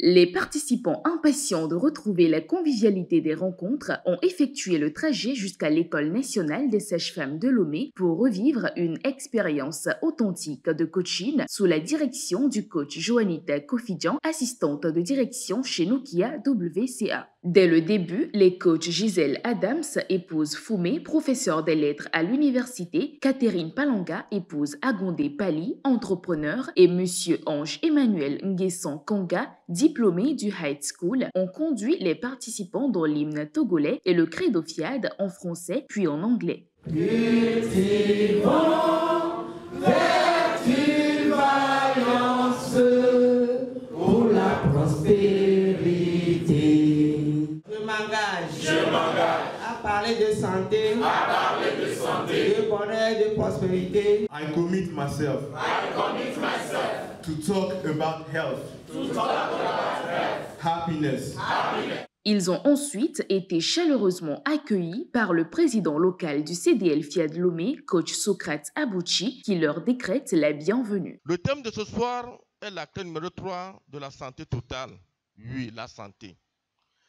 Les participants impatients de retrouver la convivialité des rencontres ont effectué le trajet jusqu'à l'École nationale des sages-femmes de Lomé pour revivre une expérience authentique de coaching sous la direction du coach Joanita Kofidjan, assistante de direction chez Nokia WCA. Dès le début, les coachs Gisèle Adams, épouse Foumé, professeure des lettres à l'université, Catherine Palanga, épouse Agondé Pali, entrepreneur, et Monsieur Ange Emmanuel Nguesson Kanga, diplômé du High School, ont conduit les participants dans l'hymne togolais et le credo fiade en français puis en anglais. Cultivons vertu, vaillance pour la prospérité. Je m'engage à parler de santé, de bonheur, de prospérité. I commit myself to talk about health, happiness. Ils ont ensuite été chaleureusement accueillis par le président local du CDL Fiad Lomé, coach Socrate Abouchi, qui leur décrète la bienvenue. Le thème de ce soir est la clé numéro 3 de la santé totale. Oui, la santé.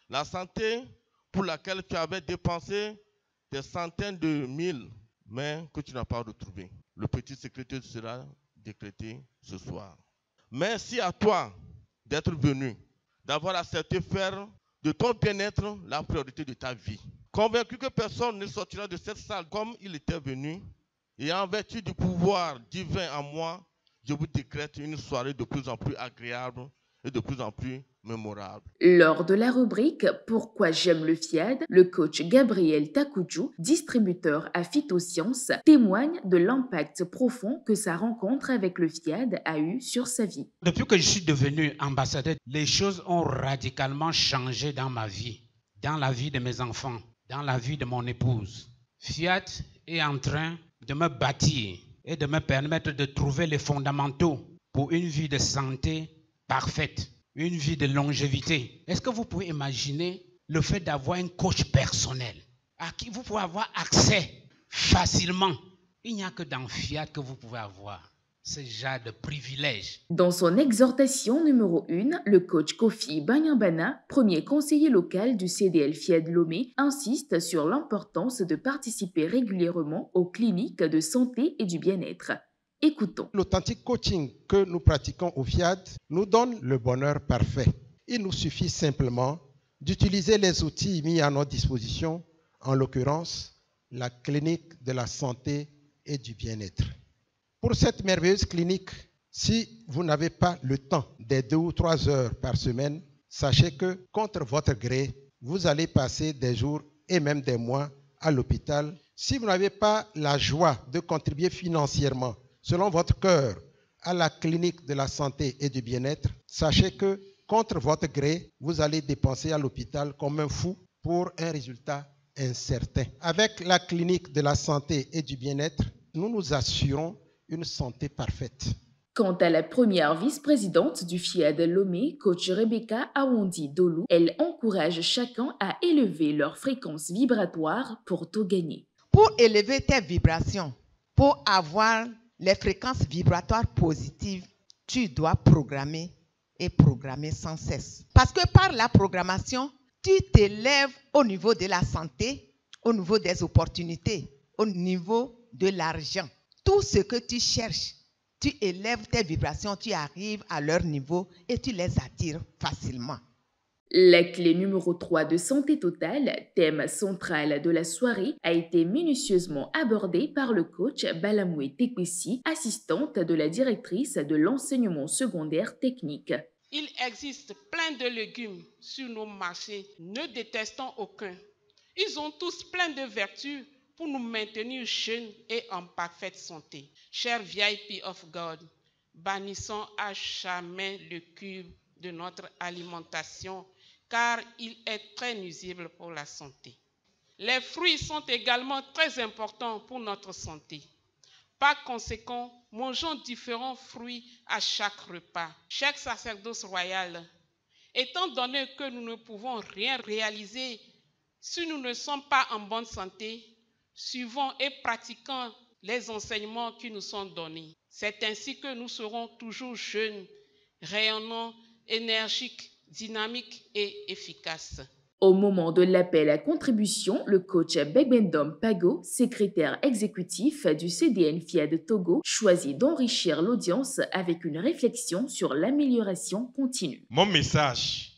La santé pour laquelle tu avais dépensé des centaines de mille, mais que tu n'as pas retrouvé. Le petit secrétaire sera décrété ce soir. Merci à toi d'être venu, d'avoir accepté faire de ton bien-être la priorité de ta vie. Convaincu que personne ne sortira de cette salle comme il était venu, et en vertu du pouvoir divin en moi, je vous décrète une soirée de plus en plus agréable et de plus en plus mémorable. Lors de la rubrique Pourquoi j'aime le FIAD, le coach Gabriel Takoudjou, distributeur à Phytosciences, témoigne de l'impact profond que sa rencontre avec le FIAD a eu sur sa vie. Depuis que je suis devenu ambassadeur, les choses ont radicalement changé dans ma vie, dans la vie de mes enfants, dans la vie de mon épouse. FIAD est en train de me bâtir et de me permettre de trouver les fondamentaux pour une vie de santé parfaite, une vie de longévité. Est-ce que vous pouvez imaginer le fait d'avoir un coach personnel à qui vous pouvez avoir accès facilement? Il n'y a que dans FIAD que vous pouvez avoir ce genre de privilège. Dans son exhortation numéro 1, le coach Kofi Banyambana, premier conseiller local du CDL Fiad Lomé, insiste sur l'importance de participer régulièrement aux cliniques de santé et du bien-être. Écoutons. L'authentique coaching que nous pratiquons au FIAD nous donne le bonheur parfait. Il nous suffit simplement d'utiliser les outils mis à notre disposition, en l'occurrence la clinique de la santé et du bien-être. Pour cette merveilleuse clinique, si vous n'avez pas le temps des 2 ou 3 heures par semaine, sachez que contre votre gré, vous allez passer des jours et même des mois à l'hôpital. Si vous n'avez pas la joie de contribuer financièrement selon votre cœur à la clinique de la santé et du bien-être, sachez que contre votre gré, vous allez dépenser à l'hôpital comme un fou pour un résultat incertain. Avec la clinique de la santé et du bien-être, nous nous assurons une santé parfaite. Quant à la première vice-présidente du FIAD Lomé, coach Rebecca Awondi Dolou, elle encourage chacun à élever leur fréquence vibratoire pour tout gagner. Pour élever tes vibrations, pour avoir les fréquences vibratoires positives, tu dois programmer et programmer sans cesse. Parce que par la programmation, tu t'élèves au niveau de la santé, au niveau des opportunités, au niveau de l'argent. Tout ce que tu cherches, tu élèves tes vibrations, tu arrives à leur niveau et tu les attires facilement. La clé numéro 3 de santé totale, thème central de la soirée, a été minutieusement abordée par le coach Balamoué Tekwesi, assistante de la directrice de l'enseignement secondaire technique. Il existe plein de légumes sur nos marchés, ne détestons aucun. Ils ont tous plein de vertus pour nous maintenir jeunes et en parfaite santé. Chers VIP of God, bannissons à jamais le cube de notre alimentation car il est très nuisible pour la santé. Les fruits sont également très importants pour notre santé. Par conséquent, mangeons différents fruits à chaque repas. Cher sacerdoce royal, étant donné que nous ne pouvons rien réaliser si nous ne sommes pas en bonne santé, suivons et pratiquons les enseignements qui nous sont donnés. C'est ainsi que nous serons toujours jeunes, rayonnants, énergiques, dynamique et efficace. Au moment de l'appel à contribution, le coach Begbendom Pago, secrétaire exécutif du CDN FIAD Togo, choisit d'enrichir l'audience avec une réflexion sur l'amélioration continue. Mon message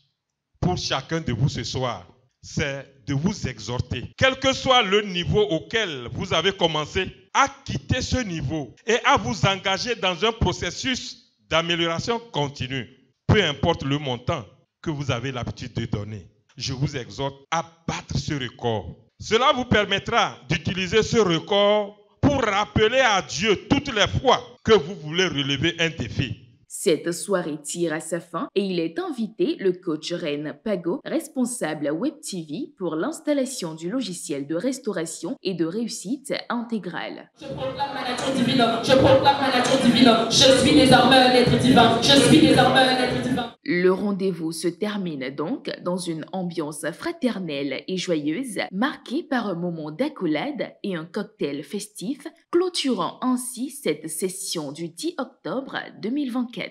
pour chacun de vous ce soir, c'est de vous exhorter, quel que soit le niveau auquel vous avez commencé, à quitter ce niveau et à vous engager dans un processus d'amélioration continue, peu importe le montant que vous avez l'habitude de donner. Je vous exhorte à battre ce record. Cela vous permettra d'utiliser ce record pour rappeler à Dieu toutes les fois que vous voulez relever un défi. Cette soirée tire à sa fin et il est invité le coach Ren Pago, responsable Web TV pour l'installation du logiciel de restauration et de réussite intégrale. Je proclame ma nature divine, je proclame ma nature divine, je suis désormais un être divin, je suis désormais un être divin. Le rendez-vous se termine donc dans une ambiance fraternelle et joyeuse, marquée par un moment d'accolade et un cocktail festif, clôturant ainsi cette session du 10 octobre 2024.